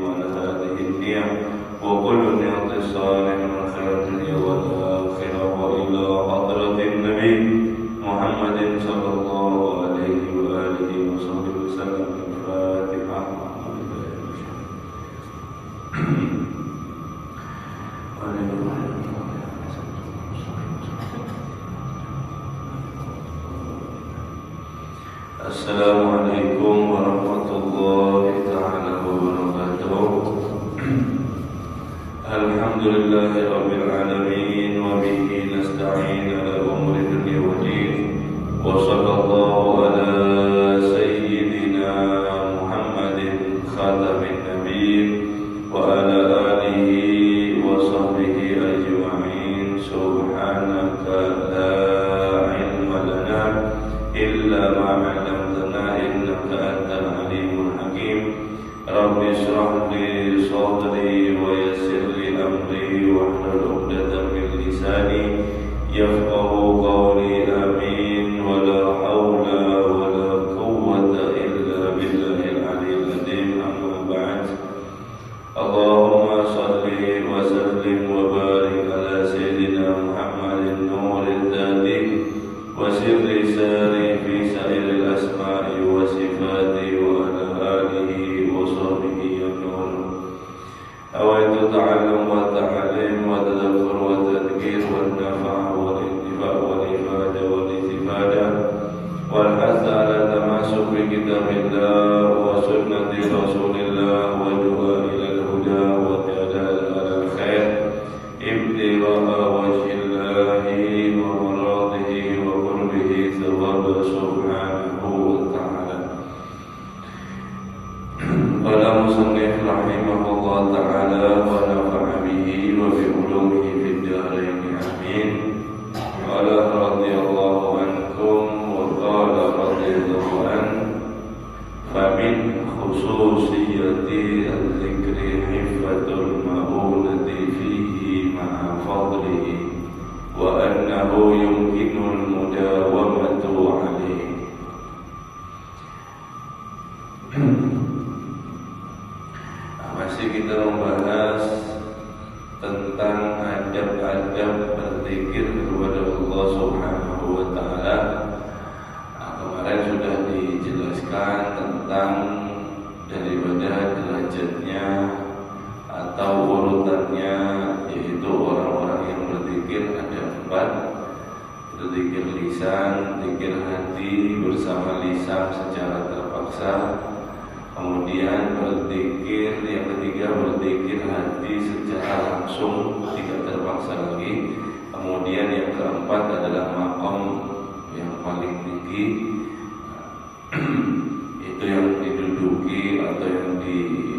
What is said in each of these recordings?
وعلى هذه النية وكل نعمة صالح من خير الدنيا والآخرة وإلى حضرة النبي محمد صلى الله عليه وآله وصحبه وسلم. الفاتحة. Assalamualaikum warahmatullahi ta'ala wabarakatuh. Alhamdulillahi rabbil alamin wa bihi nasta'in ala umuri dunya wa din. Wa sallallahu ala sayyidina Muhammadin khatamin nabiyyin wa ala alihi wa sahbihi ajma'in. Subhanaka la ilma lana illa ma 'allamtana innaka antal alimul hakim. Rabbi shrah li sadri wa yassir li amri wahlul 'uqdatam min lisani yafqahu qawli. Amin. Wa la haula wa la quwwata illa billahil aliyyil azim. Amma ba'd. Allahumma shalli wa sallim wa barik ala sayyidina Muhammadin nuril dhati wa sirri sari fi sa'iril asma'i wa sifati wa ala alihi wa sahbihi an-nur. Awaitu ta'allum wa ta'alim wa tadabur wa tadkir wa nafa' wa intifa' wa ifada wa istifada wal hasa ala tamasuk bi kitabillah wa sunnati rasulillah wa du'a ila al-huda wa ta'ala ala al-khair ibtigha'a wajhillahi wa maradihi wa qurbihi thawaba subhanahu wa ta'ala. Qala musannif rahimahullah ta'ala wa nafa'a bihi wa bi ulumihi fid dharain. Amin. Qala radhiyallahu ankum wa qala radhiyallahu an fa min khususiyati al-dhikri hifatul ma'unati fihi ma'a fadlihi wa annahu yumkinul mudawamatu alaihi. Masih kita membahas tentang adab-adab berzikir kepada Allah Subhanahu wa ta'ala. Kemarin sudah dijelaskan tentang daripada derajatnya atau urutannya, yaitu orang-orang yang berzikir ada 4. Berzikir lisan, zikir hati bersama lisan secara terpaksa. Kemudian berzikir yang ketiga, berzikir hati secara langsung, tidak terpaksa lagi. Kemudian yang keempat adalah maqam yang paling tinggi, itu yang diduduki atau yang dialami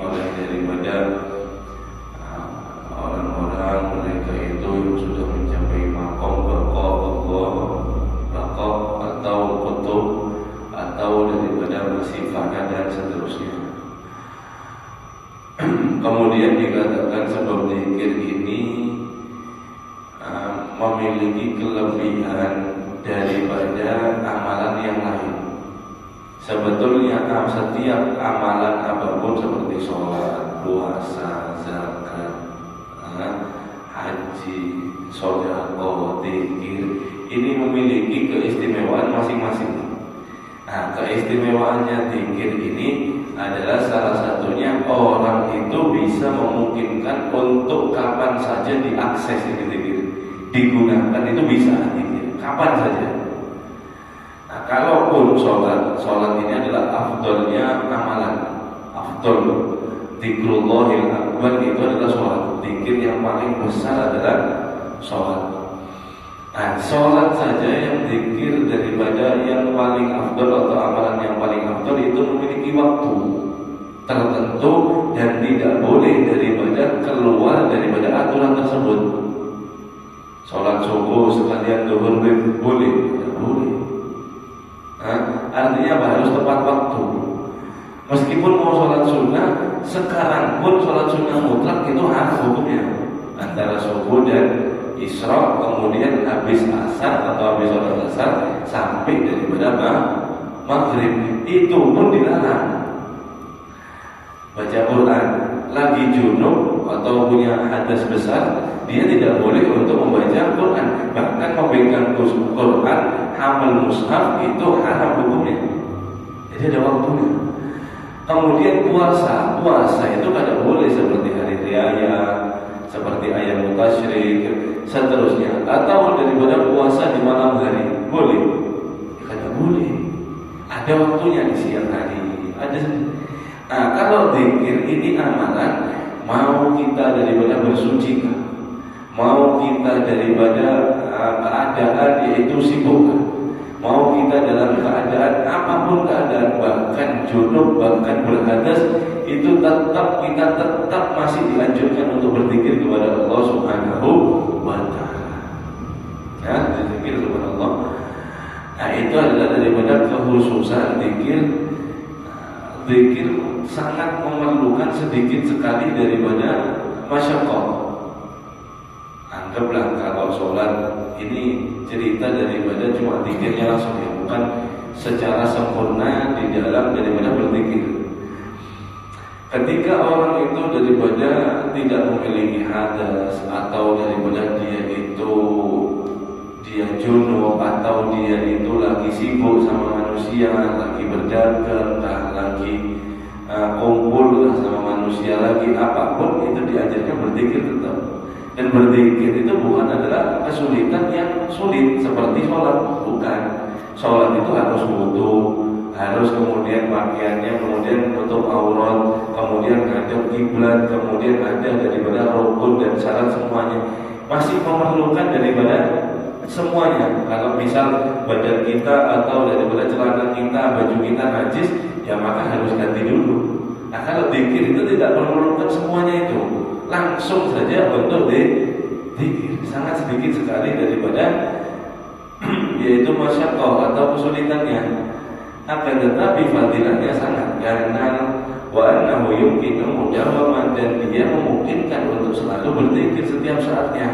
oleh daripada orang-orang mereka itu yang sudah mencapai maqam baqa atau kutub atau daripada masifah dan seterusnya. Kemudian dikatakan sebab zikir ini memiliki kelebihan daripada amalan yang lain. Sebetulnya setiap amalan apapun seperti sholat, puasa, zakat, haji, sedekah, zikir ini memiliki keistimewaan masing-masing. Nah, keistimewaannya zikir ini adalah salah satunya orang itu bisa memungkinkan untuk kapan saja diakses ini zikir, digunakan itu bisa zikir kapan saja. Nah, kalaupun sholat ini adalah afdolnya amalan, afdol zikrullahil akbar itu adalah sholat, zikir yang paling besar adalah sholat. Nah, sholat saja yang zikir daripada yang paling afdal atau amalan yang paling afdal itu memiliki waktu tertentu dan tidak boleh daripada keluar daripada aturan tersebut. Sholat subuh sekalian zuhur boleh? Tidak boleh. Artinya apa? Harus tepat waktu. Meskipun mau sholat sunnah, sekarang pun sholat sunnah mutlak itu harus hukumnya antara subuh dan Isra, kemudian habis asar atau habis sholat asar sampai daripada maghrib, itu pun dilarang. baca Quran, lagi junub atau punya hadas besar, dia tidak boleh untuk membaca Quran. Bahkan memegang Quran, hamal mushaf itu haram hukumnya. Jadi ada waktunya. Kemudian puasa itu tidak boleh seperti hari raya, seperti ayam tasyrik, seterusnya. Atau daripada puasa di malam hari, boleh? Tidak boleh. Ada waktunya di siang hari. Nah, kalau zikir ini amalan, mau kita daripada bersuci, mau kita daripada keadaan yaitu sibuk, mau kita dalam keadaan apapun keadaan, bahkan junub, bahkan berhadas, itu kita tetap masih dianjurkan untuk berzikir kepada Allah Subhanahu wa Ta'ala. Ya, berzikir kepada Allah. Nah, itu adalah daripada kekhususan zikir. Zikir sangat memerlukan sedikit sekali daripada masyaqqah. Anggaplah kalau sholat ini cerita daripada cuma zikirnya langsung, ya, bukan secara sempurna di dalam daripada berzikir. Ketika orang itu daripada tidak memiliki hadas, atau daripada dia junub, atau dia itu lagi sibuk sama manusia, lagi berdagang, lagi kumpul sama manusia, lagi apapun, itu diajarkan berzikir tetap. Dan berzikir itu bukan adalah kesulitan yang sulit seperti sholat, bukan. Sholat itu harus wudu, harus kemudian pakaiannya, kemudian tutup aurat, kemudian ngadep kiblat, kemudian ada daripada rukun dan syarat semuanya. Masih memerlukan daripada semuanya. Kalau misal badan kita atau daripada celana kita, baju kita najis, ya maka harus ganti dulu. Nah, kalau zikir itu tidak memerlukan semuanya itu, langsung saja untuk zikir. Sangat sedikit sekali daripada yaitu masyaqqah atau kesulitannya. Akan tetapi fadilahnya sangat, karena wa annahu yumkinu mudawaman, dan dia memungkinkan untuk selalu berzikir setiap saatnya.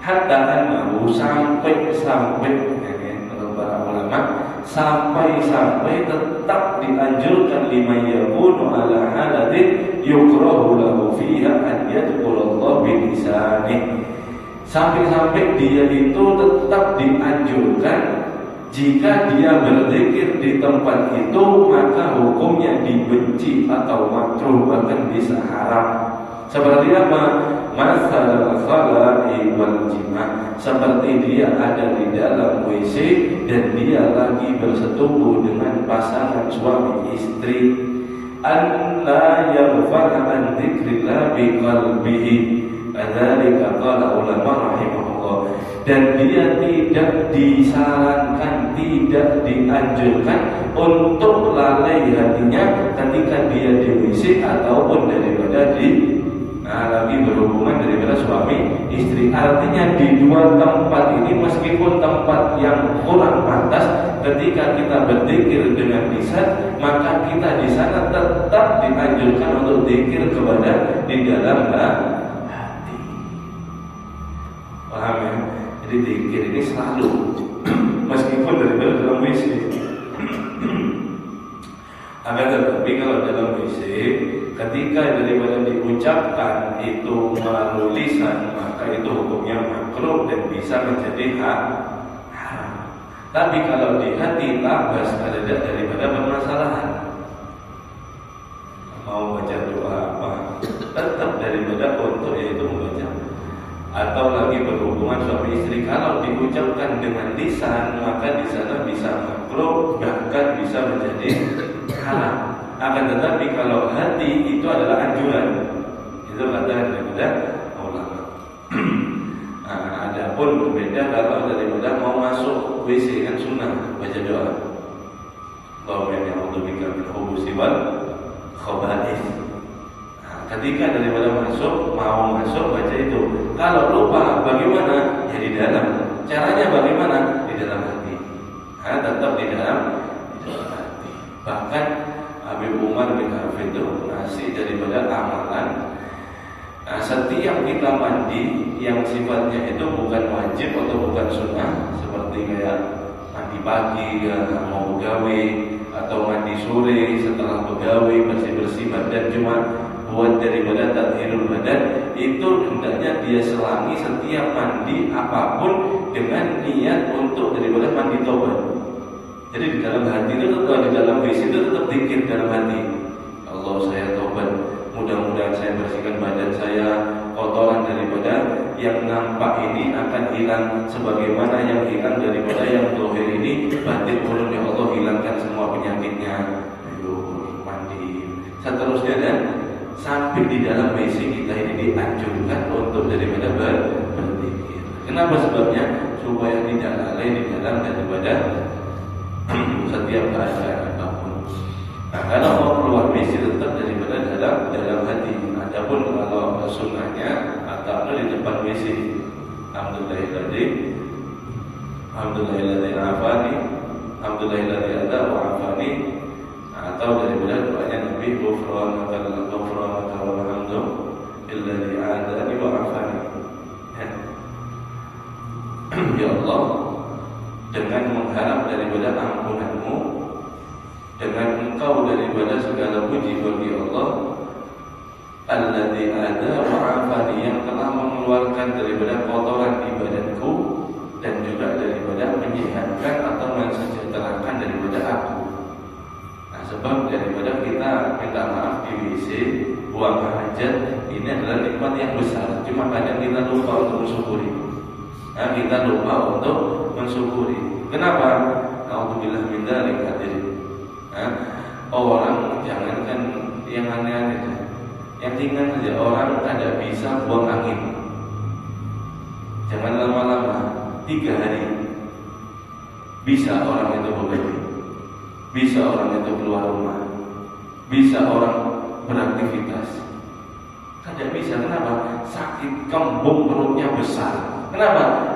Hatta annahu sampai kalau para ulama sampai tetap dianjurkan liman yakunu ala halatin yukrahu lahu fiha an yadhkurallah bilisani. Sampai dia itu tetap dianjurkan jika dia berzikir di tempat itu, maka hukumnya dibenci atau makruh, bahkan bisa haram. Seperti apa? Masalah khala'i wal jima', seperti dia ada di dalam WC dan dia lagi bersetubuh dengan pasangan suami istri. An la yaghfala an dzikrillah biqalbihi. Adzalika qala ulama rahimahullah. Dan dia tidak disarankan, tidak dianjurkan untuk lalai hatinya ketika dia di WC ataupun daripada lagi berhubungan daripada suami istri. Artinya di dua tempat ini, meskipun tempat yang kurang pantas, ketika kita berzikir dengan lisan, maka kita di sana tetap dianjurkan untuk zikir kepada di dalam hati. Paham ya? Jadi zikir ini selalu meskipun daripada dalam WC. Akan tetapi kalau dalam WC, ketika daripada diucapkan itu melalui lisan, maka itu hukumnya makruh dan bisa menjadi haram. Tapi kalau di hati labas ada daripada permasalahan, mau baca doa apa, tetap daripada untuk yaitu membaca. Atau lagi berhubungan suami istri, kalau diucapkan dengan lisan, maka di sana bisa makruh, bahkan bisa menjadi haram. Akan tetapi kalau hati itu adalah anjuran, itu kata daripada ulama. Adapun berbeda kalau daripada mau masuk WC, kan sunnah baca doa. Allahumma inni a'udzubika min khubuthi wal khaba'ith. Ketika daripada mau masuk baca itu. Kalau lupa bagaimana? Ya di dalam. Caranya bagaimana? Di dalam hati. Tetap di dalam hati. Bahkan Habib Umar bin Hafid itu ngasih daripada amalan. Setiap kita mandi yang sifatnya itu bukan wajib atau bukan sunnah, seperti kayak mandi pagi, mau gawe, atau mandi sore setelah pegawai, bersih-bersih badan cuma buat daripada tathirul badan, itu hendaknya dia selangi setiap mandi apapun dengan niat untuk daripada mandi tobat. Jadi di dalam hati itu tetap, di dalam WC itu tetap zikir dalam hati. Allah, saya tobat, mudah-mudahan saya bersihkan badan saya, kotoran daripada yang nampak ini akan hilang sebagaimana yang hilang daripada yang zahir ini. Batin pun ya Allah hilangkan semua penyakitnya. Ayo mandi. Seterusnya dan sampai di dalam WC kita ini dianjurkan untuk daripada berzikir. Kenapa sebabnya? Supaya tidak lalai di dalam daripada setiap keadaan apapun. Nah, kalau mau keluar WC tetap daripada dalam hati. Adapun kalau sunnahnya atau di depan WC, Alhamdulillahilladzi afani, Alhamdulillahilladzi ada wa afani, atau daripada doanya Nabi ghufranaka wal hamdu illadzi adani wa afani. Ya Allah, dengan mengharap daripada ampunanmu, dengan engkau daripada segala puji bagi Allah, alladzi ada wa afani, yang telah mengeluarkan daripada kotoran di badanku dan juga daripada menyehatkan atau mensejahterakan daripada aku. Nah, sebab daripada kita minta maaf di WC, buang hajat, ini adalah nikmat yang besar. Cuma kadang kita lupa untuk mensyukuri. Nah, kita lupa untuk mensyukuri. Kenapa? Alhamdulillah min dzalik hadirin. Orang jangankan yang aneh-aneh, yang ringan saja orang ada bisa buang angin. Jangan lama-lama, 3 hari bisa orang itu bekerja, bisa orang itu keluar rumah, bisa orang beraktivitas. Tidak bisa, kenapa? Sakit kembung, perutnya besar. Kenapa?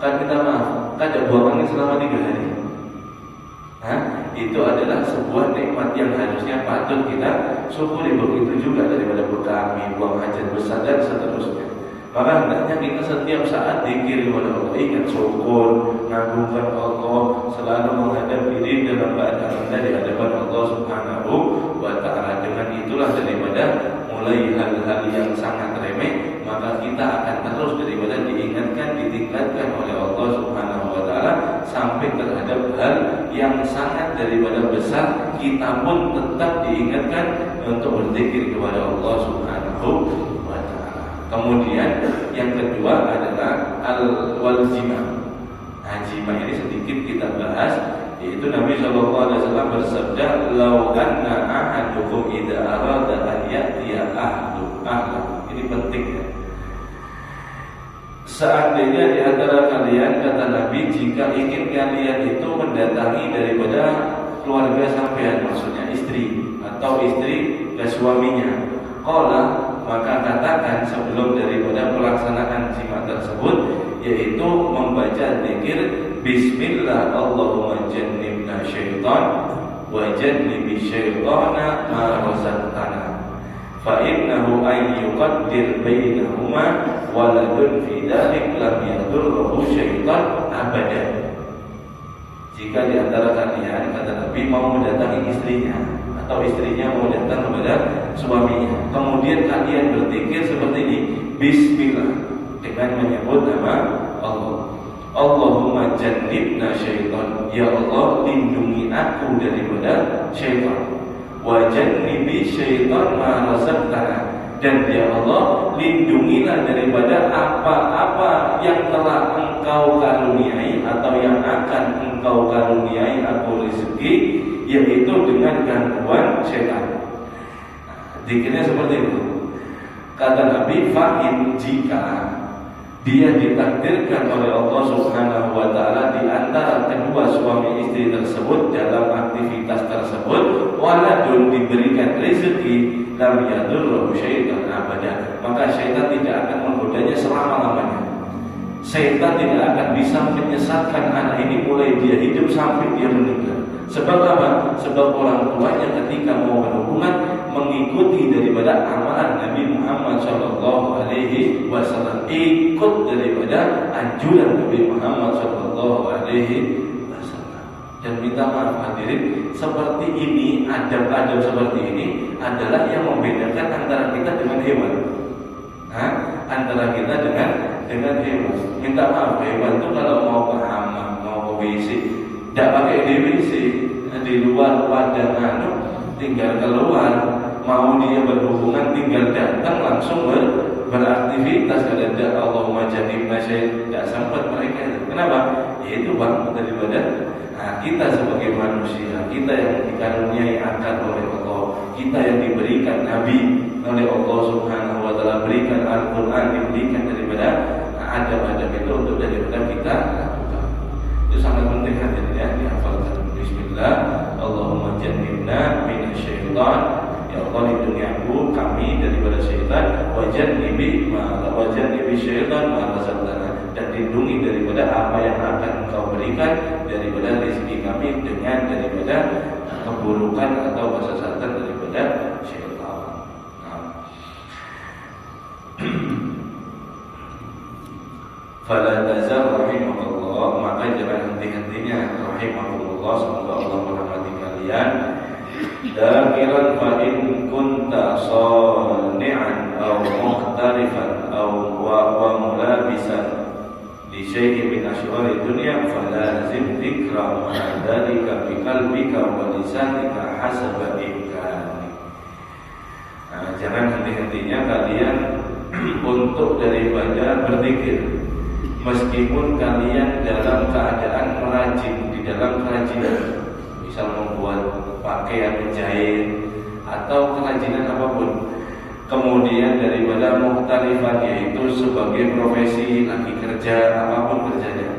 Kan kita maaf, tidak buang angin selama 3 hari. Itu adalah sebuah nikmat yang harusnya patut kita syukuri. Begitu juga daripada berkami, buang hajat besar dan seterusnya. Maka hendaknya kita setiap saat zikir kepada Allah, ingat syukur, mengagungkan Allah, selalu menghadap diri dalam keadaan rendah di hadapan Allah Subhanahu wa Ta'ala. Dengan itulah daripada mulai hal-hal yang sangat remeh, maka kita akan terus daripada diingatkan, ditingkatkan oleh Allah Subhanahu wa Ta'ala sampai terhadap hal yang sangat daripada besar, kita pun tetap diingatkan untuk berzikir kepada Allah Subhanahu wa Ta'ala. Kemudian yang kedua adalah al-wal-jima. Nah, jima ini sedikit kita bahas, yaitu Nabi SAW bersabda, "Lau anna ahadukum idza arada an ya'tiya ahlahu." Ini penting ya. Seandainya di antara kalian, kata Nabi, jika ingin kalian itu mendatangi daripada keluarga sampean, maksudnya istri atau istri ke suaminya, qala, maka katakan sebelum daripada pelaksanaan jima tersebut, yaitu membaca zikir Bismillah Allahumma jannibna syaitan wa jannibi syaitana ma razaqtana fa innahu ay yuqaddir bainahuma waladun fi dzalik lam yadurruhu syaitan abadan. Jika di antara kalian, kata Nabi, mau mendatangi istrinya atau istrinya mau datang kepada suaminya, kemudian kalian berzikir seperti ini, Bismillah, dengan menyebut nama Allah. Allahumma jannibna syaitan, ya Allah lindungi aku daripada syaitan. Wa jannibi syaitan ma razaqtana, dan ya Allah lindungilah daripada apa-apa yang telah engkau karuniai atau yang akan engkau karuniai aku rezeki, yaitu dengan gangguan syaitan. Zikirnya seperti itu. Kata Nabi, fa'in jika dia ditakdirkan oleh Allah Subhanahu wa Ta'ala di antara kedua suami istri tersebut dalam aktivitas tersebut, waladun diberikan rezeki, lam yadurruhu syaitan abada, maka syaitan tidak akan menggodanya selama-lamanya. Syaitan tidak akan bisa menyesatkan anak ini mulai dia hidup sampai dia meninggal. Sebab apa? Sebab orang tuanya ketika mau berhubungan mengikuti daripada amalan Nabi Muhammad SAW, ikut daripada anjuran Nabi Muhammad SAW. Dan minta maaf hadirin, seperti ini, adab-adab seperti ini adalah yang membedakan antara kita dengan hewan. Antara kita dengan hewan. Minta maaf, hewan itu kalau mau ke hamam, mau ke WC, tidak pakai di WC, di luar pada tinggal keluar, mau dia berhubungan tinggal datang langsung beraktivitas. Kalau tidak Allahumma jannibna syaitan, tidak sempat mereka itu. Kenapa? Yaitu bang daripada kita sebagai manusia, kita yang dikaruniai akal oleh Allah, kita yang diberikan Nabi oleh Allah Subhanahu wa Ta'ala, berikan Al-Quran, diberikan daripada adab-adab itu untuk daripada kita lakukan. Itu sangat penting hadirin ya, dihafalkan. Bismillah, Allahumma jannibna minasyaitan. Ya Allah, lindungi aku, kami daripada syaitan. Wajannibi syaitan ma razaqtana, dan lindungi daripada apa yang akan Engkau berikan daripada rezeki kami dengan daripada keburukan atau kesesatan daripada syaitan. Fala tazal rahimahullah, maka jangan henti-hentinya rahimahullah, semoga Allah merahmati kalian. Dakiran fa in kunta sani'an aw muhtarifan aw wa mulabisan li syai'in min asy'ari dunya falazim dzikra ma dzalika bi qalbika wa lisanika hasaba imkani. Jangan henti-hentinya kalian untuk daripada berzikir, meskipun kalian dalam keadaan merajin, di dalam kerajinan, misal membuat pakaian, menjahit atau kerajinan apapun. Kemudian daripada muhtarifan, yaitu sebagai profesi, lagi kerja apapun kerjanya.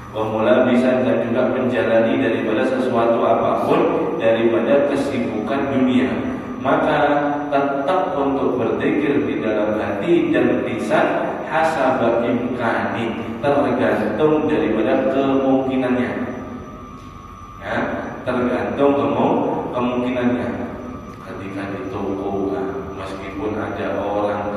Pemula bisa dan juga menjalani daripada sesuatu apapun daripada kesibukan dunia. Maka tetap untuk berzikir di dalam hati dan lisan hasaba imkani, tergantung daripada kemungkinannya. Ya, tergantung kemungkinannya. Ketika di toko, meskipun ada orang,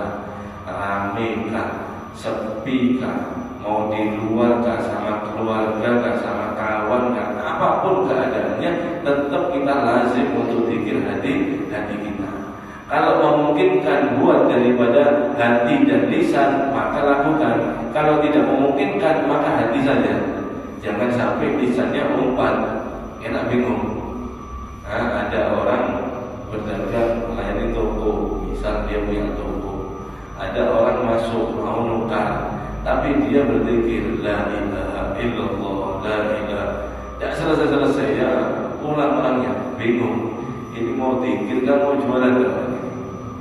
rame kah, sepi kah, mau di luar kah, sama keluarga kah, sama kawan kah, apapun keadaannya, tetap kita lazim untuk zikir hati kita. Kalau memungkinkan buat daripada hati dan lisan, maka lakukan. Kalau tidak memungkinkan, maka hati saja. Jangan sampai lisannya umpat, enak bingung. Ada orang berdagang melayani toko, misal dia punya toko. Ada orang masuk mau nukar, tapi dia berzikir la ilaha illallah, la ilaha. Tidak selesai ya, ulang-ulangnya bingung. Ini mau zikir kan mau jualan kan?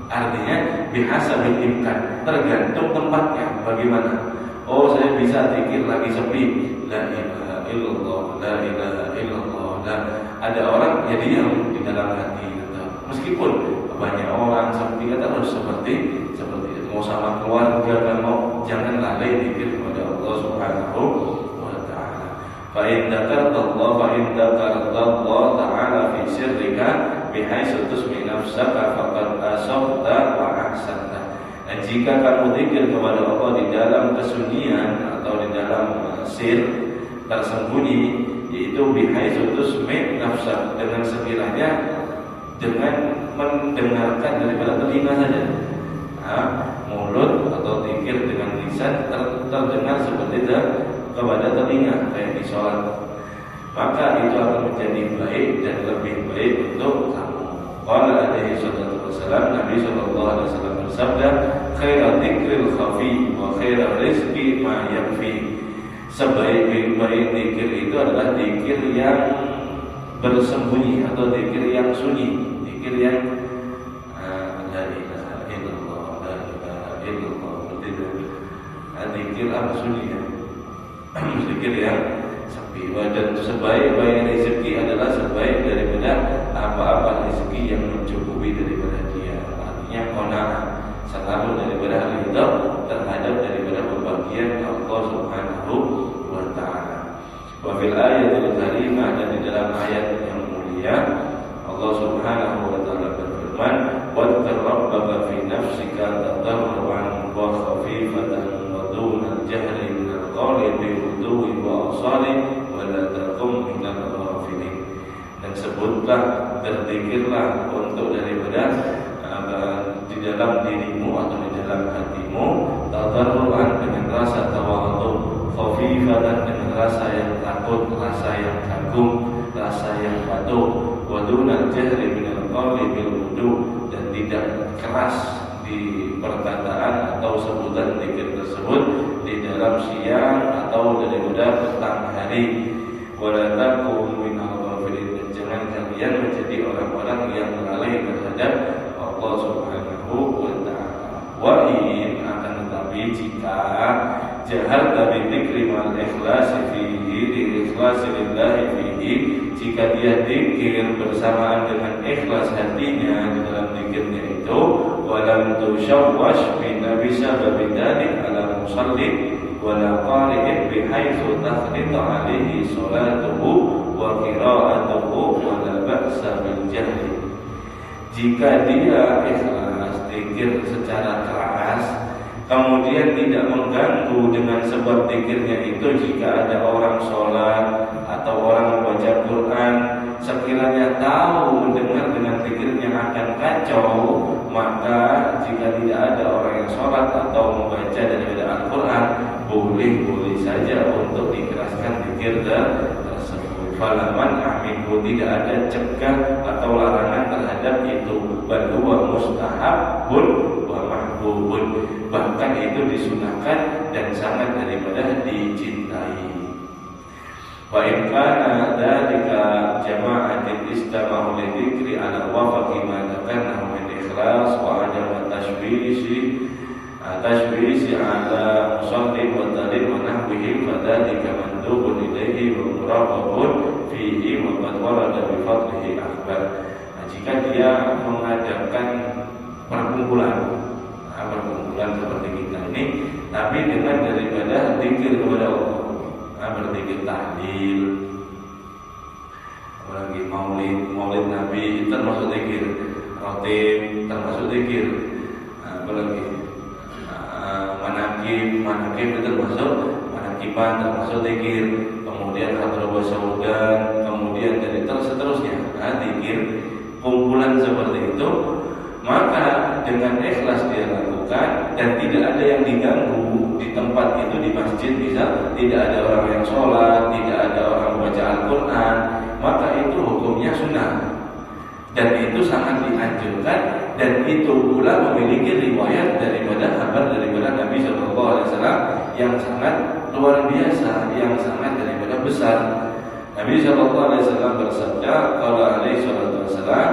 Artinya bihasabil imkan, tergantung tempatnya bagaimana. Oh, saya bisa zikir lagi sepi, la ilaha illallah, la ilaha illallah. Ada orang ya diam di dalam hati, meskipun banyak orang seperti kata harus seperti itu. Mau sama keluarga kan mau, jangan lalai zikir kepada Allah Subhanahu wa Ta'ala. Fa in dzakartallah ta'ala fi sirrika bihaitsu tusmi nafsaka faqad asabta wa ahsanta. Dan jika kamu zikir kepada Allah di dalam kesunyian atau di dalam sir tersembunyi, yaitu bihaitsu tusmi nafsak, dengan sekiranya dengan mendengarkan daripada telinga saja, mulut atau zikir dengan lisan terdengar seperti kepada telinga kayak di sholat, maka itu akan menjadi baik dan lebih baik untuk kamu. Qala alaihi salatu wassalam, Nabi sallallahu alaihi wasallam bersabda, khairu dzikril khafi wa khairu rizqi ma yakfi. Sebaik-baik zikir itu adalah zikir yang bersembunyi atau zikir yang sunyi, zikir yang la ilaha illallah, la ilaha illallah, zikir apa sunyi ya? Zikir yang sepi. Dan sebaik-baik rezeki adalah sebaik daripada apa-apa rezeki yang mencukupi daripada dia. Artinya qanaah, selalu daripada ridha terhadap daripada pembagian Allah Subhanahu wa Ta'ala. Wa fil ayatil karimah, dan di dalam ayat yang mulia Allah Subhanahu wa Ta'ala berfirman, wadhkur rabbaka fi nafsika tadarruan wa khafifatan wa dunal jahri minal qawli bil ghudwi wa asali wa la takum minal ghafilin. sebutlah, berzikirlah untuk daripada di dalam dirimu atau di dalam hatimu, tadarruan dengan rasa tawadhu, khafifatan dengan rasa yang takut, rasa yang kagum, rasa yang patuh, wa dunal jahri minal qawli bil wudu, dan tidak keras di perkataan atau sebutan zikir tersebut di dalam siang atau daripada petang hari. Wala takum minal ghafilin, dan jangan kalian menjadi orang-orang yang lalai terhadap Allah Subhanahu wa ta'ala. Wa in, akan tetapi jika jahar dari dzikri mal ikhlas fihi, ikhlas lillahi fihi, jika dia zikir bersamaan dengan ikhlas hatinya di dalam zikirnya itu, walam tushawwash bi sabab dzalik ala musallin wala qari'in bihaitsu takhritu alaihi salatuhu wa qira'atuhu wala ba'sa bil jahli. Jika dia ikhlas zikir secara keras, kemudian tidak mengganggu dengan sebab zikirnya itu, jika ada orang sholat atau orang membaca Quran, sekiranya tahu mendengar dengan zikirnya akan kacau, maka jika tidak ada orang yang sholat atau membaca daripada Al-Quran, boleh saja untuk dikeraskan zikir tersebut. Falaman ahmidu, tidak ada cegah atau larangan terhadap itu, bal huwa mustahabun wa mahbubun, bahkan itu disunahkan dan sangat daripada dicintai. Wa in kana dzalika jama'atin istama'u li dzikri ala wafaqi ma dzakarahu min ikhlas wa adam tashwishi ala musallin wa talib wa nahwihi, fadzalika mandubun ilaihi wa muraqabun fihi wa qad warada bi fadlihi akbar. Jika dia mengadakan perkumpulan seperti kita ini, tapi dengan daripada zikir kepada Allah, berzikir tahlil, apalagi maulid Nabi termasuk zikir, rotib termasuk zikir, apalagi manakib itu termasuk manakiban, termasuk zikir, kemudian hadrah saudan, kemudian dari seterusnya, zikir kumpulan seperti itu, maka dengan ikhlas dia lakukan dan tidak ada yang diganggu di tempat itu, di masjid bisa tidak ada orang yang sholat, tidak ada orang membaca Al-Quran, maka itu hukumnya sunnah dan itu sangat dianjurkan, dan itu pula memiliki riwayat daripada Nabi SAW yang sangat luar biasa, yang sangat daripada besar. Nabi SAW bersabda, qala alaihi salatu wassalam,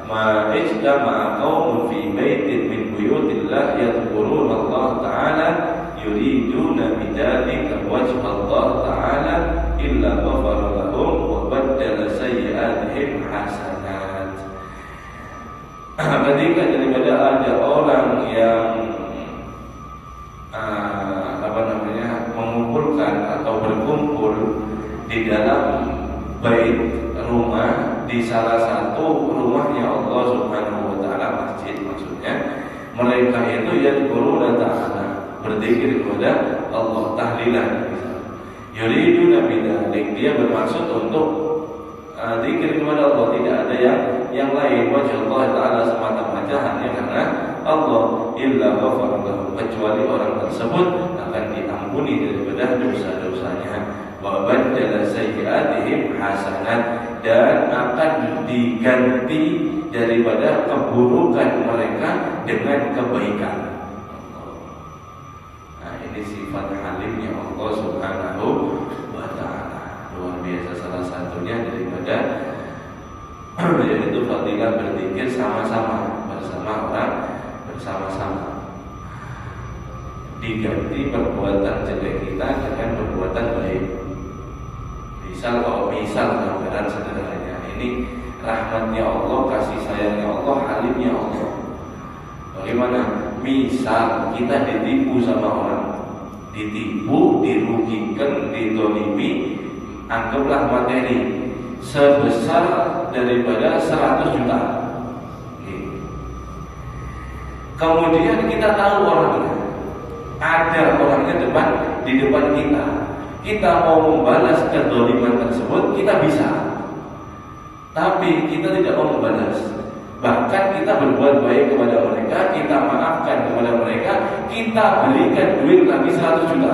ma ijtama'a qaumun fi baitin min buyutillah yadhkuruna Allah ta'ala yuriduna bidzalika wajha Allah ta'ala illa ghafara lahum wa baddala sayyi'atihim hasanat. Ketika daripada ada orang yang mengumpulkan atau berkumpul di dalam bait rumah, di salah satu rumahnya Allah Subhanahu wa ta'ala, masjid maksudnya, mereka itu yadhkuruna ta'ala, berzikir kepada Allah, tahlilan, yuriduna bidzalik, dia bermaksud untuk zikir kepada Allah, tidak ada yang lain, wajah Allah ta'ala semata-mata hanya karena Allah, illa ghafara lahum, kecuali orang tersebut akan diampuni daripada dosa-dosanya, wa baddala sayyi'atihim hasanat, dan akan diganti daripada keburukan mereka dengan kebaikan. Nah, ini sifat halimnya Allah Subhanahu wa ta'ala, luar biasa. Salah satunya daripada yaitu fadilah berzikir sama-sama, bersama orang, bersama-sama, diganti perbuatan jelek kita dengan perbuatan baik. Misal gambaran sederhananya, ini rahmatnya Allah, kasih sayangnya Allah, halimnya Allah. Bagaimana? Misal kita ditipu sama orang, ditipu, dirugikan, didolimi, anggaplah materi sebesar daripada 100 juta. Kemudian kita tahu orangnya, ada orangnya di depan kita mau membalas kedoliman tersebut, kita bisa. tapi kita tidak mau membalas. Bahkan kita berbuat baik kepada mereka, kita maafkan kepada mereka, kita berikan duit lagi 100 juta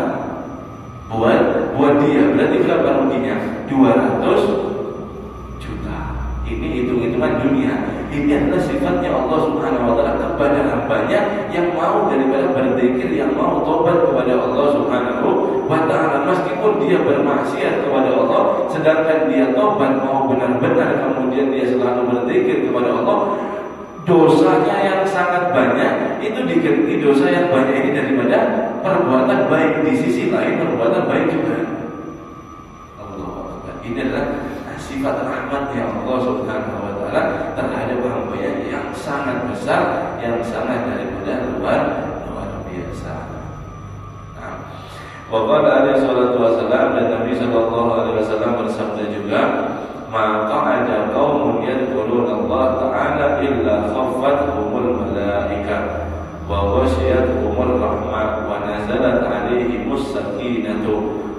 buat dia. Berarti berapa ruginya? 200 juta. Ini hitung-hitungan dunia. Ini adalah sifatnya Allah Subhanahu wa taala kepada hambanya yang mau daripada berzikir, yang mau tobat kepada Allah Subhanahu wa taala. Meskipun dia bermaksiat kepada Allah, sedangkan dia tobat mau benar-benar, kemudian dia selalu berzikir kepada Allah, dosanya yang sangat banyak itu diganti dosa yang banyak ini daripada perbuatan baik. Di sisi lain perbuatan baik juga. Allah. Ini adalah sifat rahmatnya Allah Subhanahu wa taala terhadap hamba-Nya yang sangat besar, yang sangat daripada luar biasa. Nah, wa qala alaihi salatu wasallam, dan Nabi sallallahu alaihi wasallam bersabda juga, maka ada qaumun yadhkuruna Allah taala illa khaffathumul malaikah wa ghasyiyatuhumur rahmah wa nazalat alaihimus sakinatu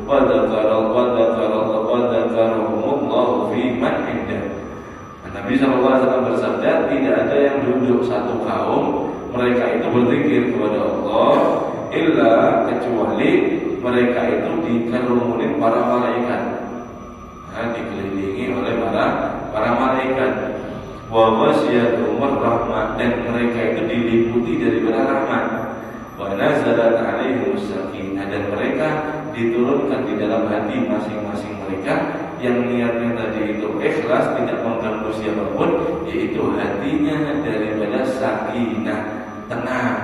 wa dzakarahumullahu fi man indah. Nabi SAW bersabda, tidak ada yang duduk satu kaum mereka itu berzikir kepada Allah illa kecuali mereka itu dikerumunin para malaikat, dikelilingi oleh para malaikat. Wa ghasyiyatuhumur rahmah, dan mereka itu diliputi daripada rahmat. Wa nazalat alaihimus sakinah, dan mereka diturunkan di dalam hati masing-masing mereka yang niatnya tadi itu ikhlas, tidak mengganggu siapapun, yaitu hatinya daripada sakinah, tenang,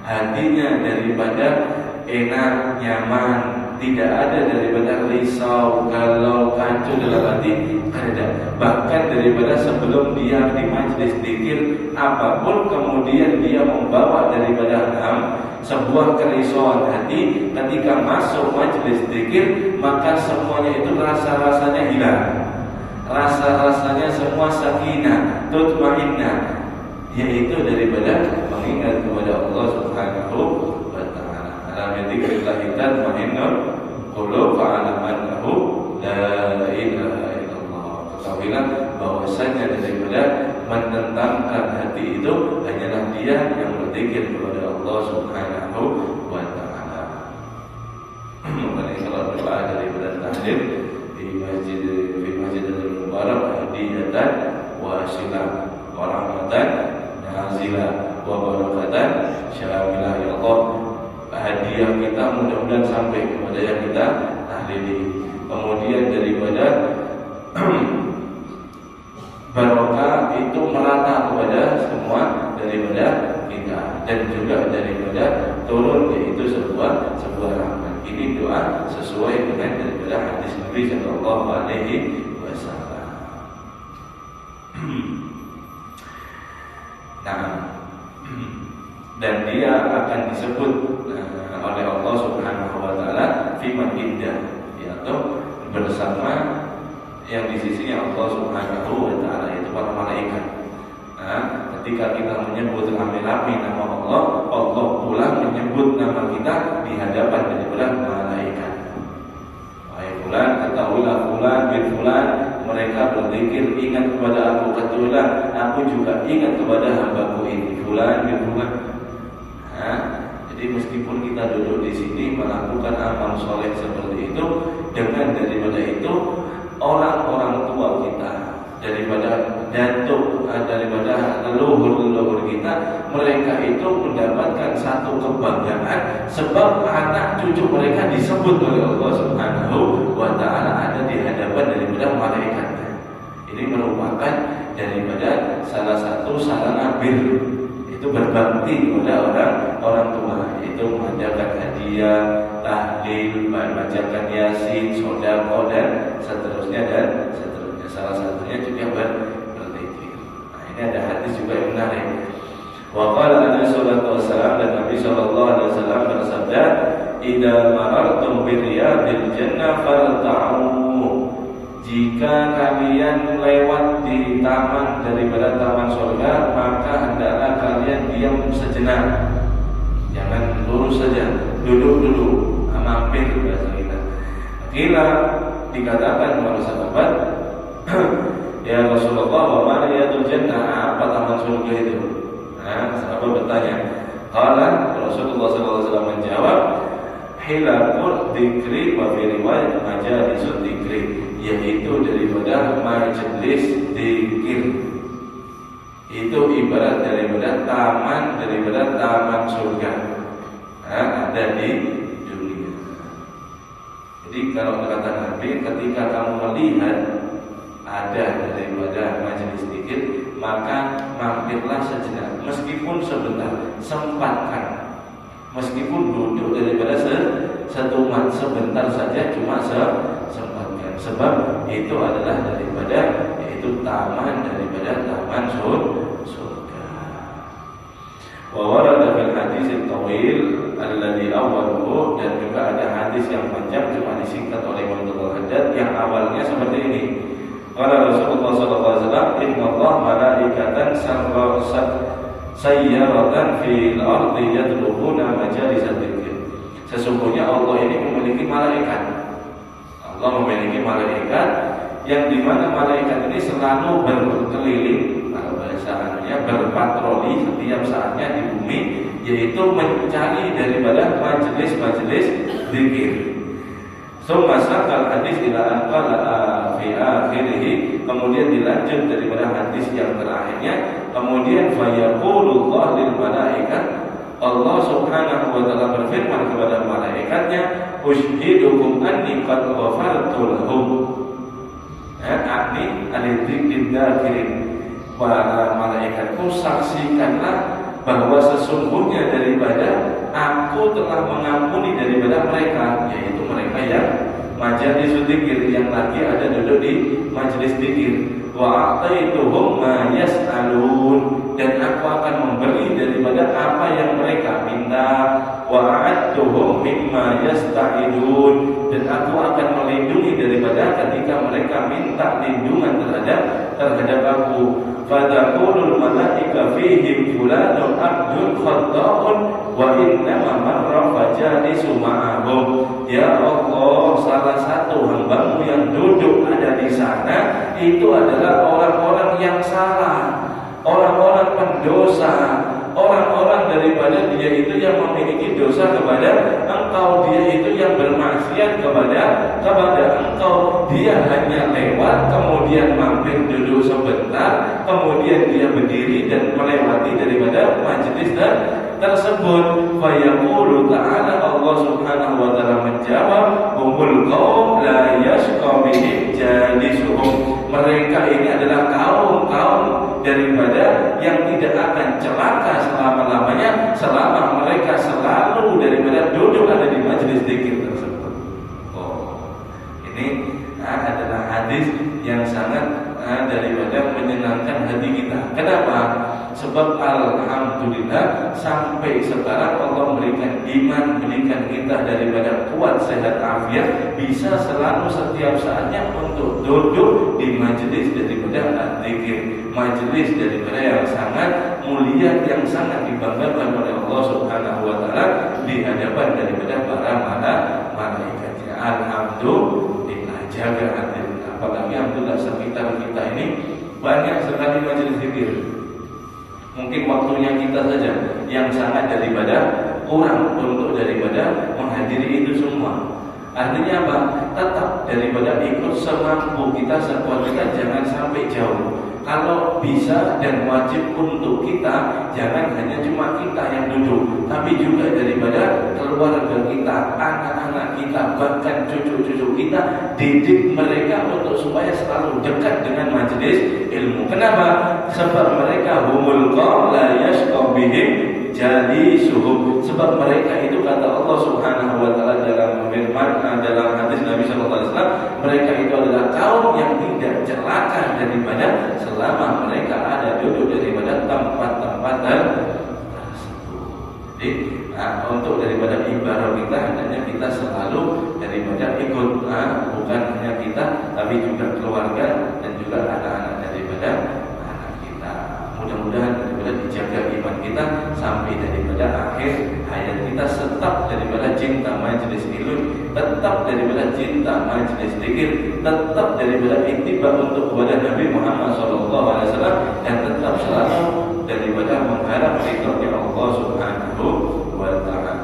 hatinya daripada enak, nyaman, tidak ada daripada risau, galau, kacau dalam hati, ada. Bahkan daripada sebelum dia di majlis zikir apapun, kemudian dia membawa daripada sebuah kerisauan hati, ketika masuk majlis zikir maka semuanya itu rasa-rasanya hilang, rasa-rasanya semua sakinah, tutmainnah, yaitu daripada mengingat kepada Allah Subhanahu wa taala. Alam dzikrillah tatmainnul qulub fa'alam annahu la ilaha illallah. Ketahuilah bahwasanya daripada menenangkan hati itu hanyalah dia yang berzikir kepada Allah Subhanahu wa taala. Makanya salat doa daripada tahdir di masjid al-mubarak hadiyatan wa silah wa rahmatan nazilah wa barakatan syamilah. Ya Allah, hadiah kita mudah-mudahan sampai kepada yang kita tahlili. Kemudian daripada barokah itu merata kepada semua daripada kita, dan juga daripada turun, yaitu sebuah rahmat. Ini doa sesuai dengan daripada hadis Nabi sallallahu alaihi wasallam. Nah, dan dia akan disebut oleh Allah Subhanahu wa taala fi man indah, yaitu bersama yang di sisinya Allah Subhanahu wa taala, yaitu para malaikat. Ketika kita menyebut rame-rame nama Allah, Allah pula menyebut nama kita di hadapan daripada malaikat. Wahai fulan, ketahuilah fulan bin fulan, mereka berzikir ingat kepada aku, kebetulan aku juga ingat kepada hambaku ini, fulan bin fulan. Jadi meskipun kita duduk di sini melakukan amal soleh seperti itu, dengan daripada itu orang-orang tua kita, daripada datuk, daripada leluhur kita, mereka itu mendapatkan satu kebanggaan sebab anak cucu mereka disebut oleh Allah Subhanahu wa taala ada di hadapan daripada malaikatnya. Ini merupakan daripada salah satu sarana bir, itu berbakti kepada orang tua, itu mengajarkan hadiah, tahlil, bacakan yasin, sedekah dan seterusnya. Salah satunya juga berzikir. Nah, ini ada hadis juga yang menarik. Wa qala alaihi salatu wasallam, dan Nabi sallallahu alaihi wasallam bersabda, "Idza marartum bi riyadil jannah farta'u." Jika kalian lewat di taman daripada taman surga, maka hendaklah kalian diam sejenak. Jangan lurus saja, duduk dulu, mampir bahasa kita. Kira dikatakan para sahabat, "Ya Rasulullah, wa ma riyadul jannah?" Apa taman surga itu? Sahabat bertanya. Qala Rasulullah sallallahu alaihi wasallam menjawab, "Hilaqul dzikri wa fi riwayat majalisud dzikri," yaitu daripada majelis dzikir. Itu ibarat daripada taman surga. Ada di dunia. Jadi kalau kata Nabi, ketika kamu melihat ada daripada majelis dzikir, maka mampirlah sejenak, meskipun sebentar, sempatkan, meskipun duduk daripada setumat sebentar saja, cuma sempatkan, sebab itu adalah daripada, yaitu taman daripada taman surga. Wa warada fil hadis at-tawil alladhi awwaluhu, dan juga ada hadis yang panjang cuma disingkat oleh Imam Al-Haddad yang awalnya seperti ini. Qala Rasulullah sallallahu alaihi wasallam, "Inna Allah malaikatan sayyaratan fil ardi yadrubuna majalis dzikr." Sesungguhnya Allah ini memiliki malaikat. Allah memiliki malaikat yang dimana malaikat ini selalu berkeliling, kalau bahasanya berpatroli setiap saatnya di bumi, yaitu mencari daripada majelis-majelis dzikir. Masakal hadis ila anqala fi akhirih, kemudian dilanjut daripada hadis yang terakhirnya, kemudian fayaqulullah lil malaikat, Allah subhanahu wa ta'ala berfirman kepada malaikatnya, "Ushidukum anni qad ghafartu lahum." Akni al-dzikrin dzakirin, para malaikatku, saksikanlah bahwa sesungguhnya daripada aku telah mengampuni daripada mereka, yaitu mereka yang majelis dzikir, yang lagi ada duduk di majelis dzikir. Wa a'taituhum ma yas'alun, dan aku akan memberi daripada apa yang mereka minta. Wa a'adtuhum mimma yasta'idun, dan aku akan melindungi daripada ketika mereka minta lindungan terhadap aku. Fadaqulul malaika fihim fulanun abdul khatta'un wa innama marra fajalisu ma'ahum. Ya Allah, salah satu hambamu yang duduk ada di sana itu adalah orang-orang yang salah, orang-orang pendosa, orang-orang daripada dia itu yang memiliki dosa kepada engkau, dia itu yang bermaksiat kepada engkau. Dia hanya lewat, kemudian mampir duduk sebentar, kemudian dia berdiri dan melewati daripada majelis tersebut. Fayaqulu ta'ala, Allah subhanahu wa ta'ala menjawab, "Humul qaum la yashqa bihim jalisuhum." Mereka ini adalah kaum daripada yang tidak akan celaka selama-lamanya selama mereka selalu daripada duduk ada di majelis dzikir tersebut. Ini adalah hadis yang sangat daripada menyenangkan hati kita. Kenapa? Sebab alhamdulillah sampai sekarang Allah memberikan iman, memberikan kita daripada kuat, sehat, afiat, bisa selalu setiap saatnya untuk duduk di majelis daripada dzikir, majelis daripada yang sangat mulia, yang sangat dibanggakan oleh Allah Subhanahu wa taala di hadapan daripada para malaikatnya. Alhamdulillah, jaga hati. Apalagi alhamdulillah sekitar kita ini banyak sekali majelis zikir. Mungkin waktunya kita saja yang sangat daripada kurang untuk daripada menghadiri itu semua. Artinya apa? Tetap daripada ikut semampu kita, sekuat kita, jangan sampai jauh. Kalau bisa dan wajib untuk kita, jangan hanya cuma kita yang duduk, tapi juga daripada keluarga kita, anak-anak kita, bahkan cucu-cucu kita, didik mereka untuk supaya selalu dekat dengan majelis ilmu. Kenapa? Sebab mereka humul qaum la yashqa bihim jalisuhum. Sebab mereka itu, kata Allah Subhanahu wa taala dalam firman, dalam hadis Nabi sallallahu alaihi wasallam, mereka itu adalah kaum yang tidak celaka daripada selama mereka ada duduk daripada tempat-tempat tersebut. Jadi untuk daripada ibadah kita, hendaknya kita selalu daripada ikut, bukan hanya kita, tapi juga keluarga dan juga anak-anak daripada anak kita. Mudah-mudahan daripada dijaga iman kita sampai daripada akhir akhir hayat kita tetap daripada cinta majelis ilmu, tetap daripada cinta majelis zikir, tetap daripada ittiba untuk kepada Nabi Muhammad SAW, dan tetap selalu daripada mengharap ridha Allah Subhanahu wa taala.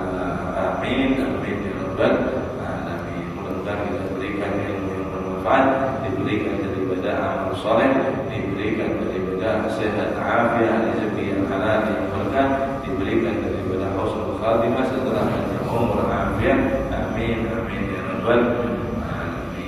Amin amin ya rabbal alamin. Mudah-mudahan kita diberikan ilmu yang bermanfaat, diberikan daripada amal saleh, diberikan daripada sehat afiat, rezeki yang halal yang berkah, diberikan daripada husnul khatimah setelah panjang umur afiat. Amin amin ya rabbal alamin.